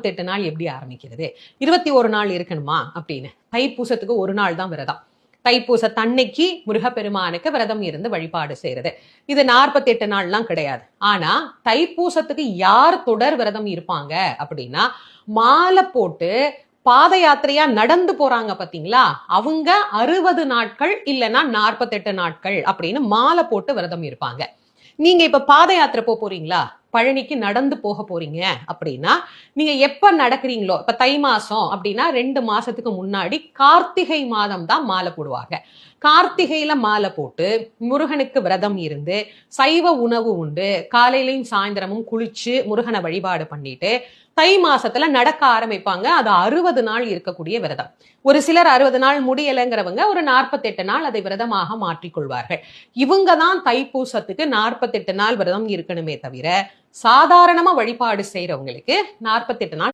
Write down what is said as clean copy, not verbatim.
48 நாள் எப்படி ஆரம்பிக்கிறது? 21 நாள் இருக்கணுமா அப்படின்னு. தைப்பூசத்துக்கு ஒரு நாள் தான் விரதம். தைப்பூசத்தன்னைக்கு முருகப்பெருமானுக்கு விரதம் இருந்து வழிபாடு செய்யறது. இது 48 நாள்லாம் கிடையாது. ஆனா தைப்பூசத்துக்கு யார் தொடர் விரதம் இருப்பாங்க அப்படின்னா, மாலை போட்டு பாத யாத்திரையா நடந்து போறாங்க பாத்தீங்களா, அவங்க 60 நாட்கள் இல்லைன்னா 48 நாட்கள் அப்படின்னு மாலை போட்டு விரதம் இருப்பாங்க. நீங்க இப்ப பாத யாத்திரை போறீங்களா, பழனிக்கு நடந்து போக போறீங்க அப்படின்னா, நீங்க எப்ப நடக்கிறீங்களோ, இப்ப தை மாசம் அப்படின்னா 2 மாசத்துக்கு முன்னாடி கார்த்திகை மாதம் தான் மாலை போடுவாங்க. கார்த்திகையில மாலை போட்டு முருகனுக்கு விரதம் இருந்து சைவ உணவு உண்டு, காலையிலையும் சாயந்தரமும் குளிச்சு முருகனை வழிபாடு பண்ணிட்டு தை மாசத்துல நடக்க ஆரம்பிப்பாங்க. அது 60 நாள் இருக்கக்கூடிய விரதம். ஒரு சிலர் 60 நாள் முடியலைங்கிறவங்க ஒரு 48 நாள் அதை விரதமாக மாற்றிக்கொள்வார்கள். இவங்க தான் தைப்பூசத்துக்கு 48 நாள் விரதம் இருக்கணுமே தவிர, சாதாரணமா வழிபாடு செய்யறவங்களுக்கு 48 நாள்